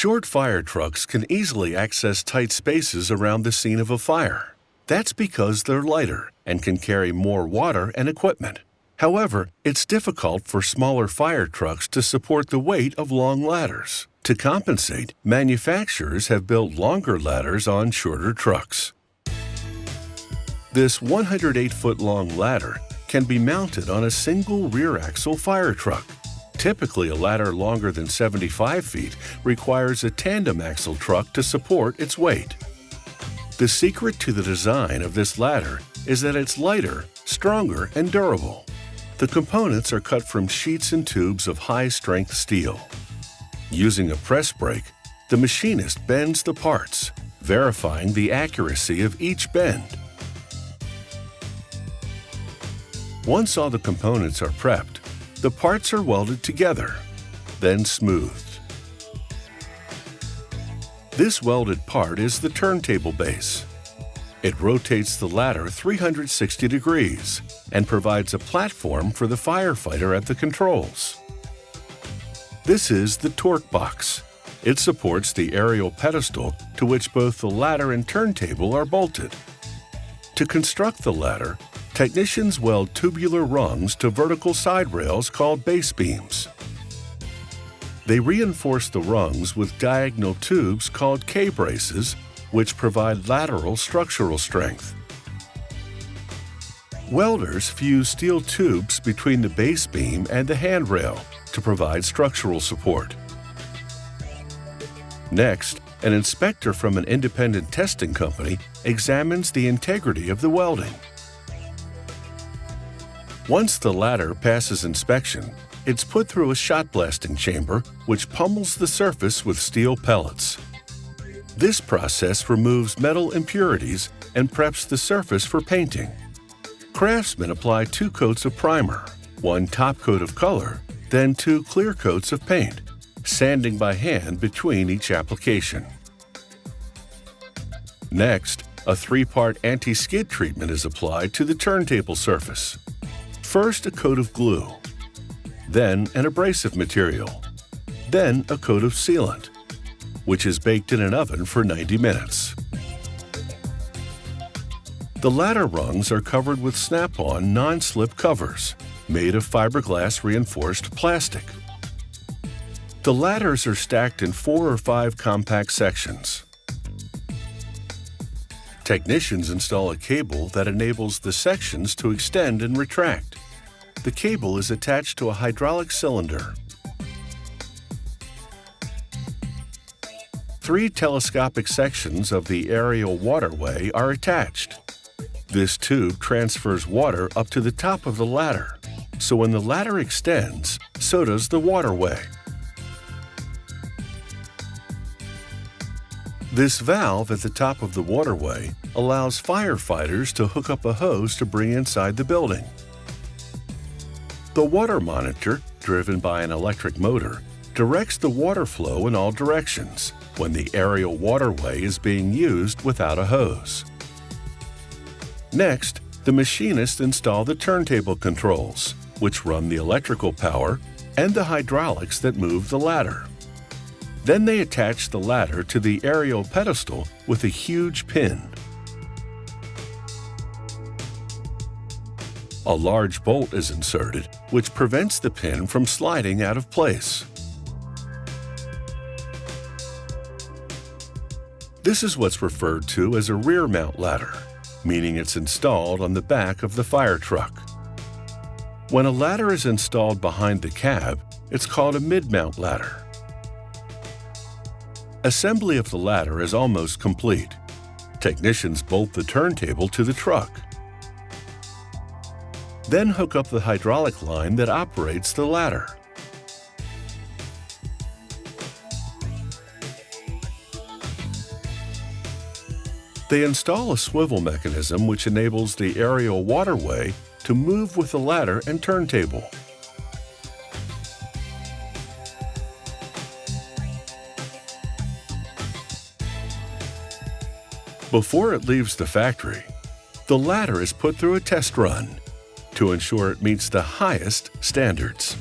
Short fire trucks can easily access tight spaces around the scene of a fire. That's because they're lighter and can carry more water and equipment. However, it's difficult for smaller fire trucks to support the weight of long ladders. To compensate, manufacturers have built longer ladders on shorter trucks. This 108-foot-long ladder can be mounted on a single rear-axle fire truck. Typically, a ladder longer than 75 feet requires a tandem axle truck to support its weight. The secret to the design of this ladder is that it's lighter, stronger, and durable. The components are cut from sheets and tubes of high-strength steel. Using a press brake, the machinist bends the parts, verifying the accuracy of each bend. Once all the components are prepped, the parts are welded together, then smoothed. This welded part is the turntable base. It rotates the ladder 360 degrees and provides a platform for the firefighter at the controls. This is the torque box. It supports the aerial pedestal to which both the ladder and turntable are bolted. To construct the ladder, technicians weld tubular rungs to vertical side rails called base beams. They reinforce the rungs with diagonal tubes called K-braces, which provide lateral structural strength. Welders fuse steel tubes between the base beam and the handrail to provide structural support. Next, an inspector from an independent testing company examines the integrity of the welding. Once the ladder passes inspection, it's put through a shot blasting chamber which pummels the surface with steel pellets. This process removes metal impurities and preps the surface for painting. Craftsmen apply 2 coats of primer, 1 top coat of color, then 2 clear coats of paint, sanding by hand between each application. Next, a 3-part anti-skid treatment is applied to the turntable surface. First, a coat of glue, then an abrasive material, then a coat of sealant, which is baked in an oven for 90 minutes. The ladder rungs are covered with snap-on non-slip covers made of fiberglass reinforced plastic. The ladders are stacked in 4 or 5 compact sections. Technicians install a cable that enables the sections to extend and retract. The cable is attached to a hydraulic cylinder. 3 telescopic sections of the aerial waterway are attached. This tube transfers water up to the top of the ladder, so when the ladder extends, so does the waterway. This valve at the top of the waterway allows firefighters to hook up a hose to bring inside the building. The water monitor, driven by an electric motor, directs the water flow in all directions when the aerial waterway is being used without a hose. Next, the machinists install the turntable controls, which run the electrical power, and the hydraulics that move the ladder. Then they attach the ladder to the aerial pedestal with a huge pin. A large bolt is inserted, which prevents the pin from sliding out of place. This is what's referred to as a rear mount ladder, meaning it's installed on the back of the fire truck. When a ladder is installed behind the cab, it's called a mid-mount ladder. Assembly of the ladder is almost complete. Technicians bolt the turntable to the truck. Then hook up the hydraulic line that operates the ladder. They install a swivel mechanism which enables the aerial waterway to move with the ladder and turntable. Before it leaves the factory, the ladder is put through a test run to ensure it meets the highest standards.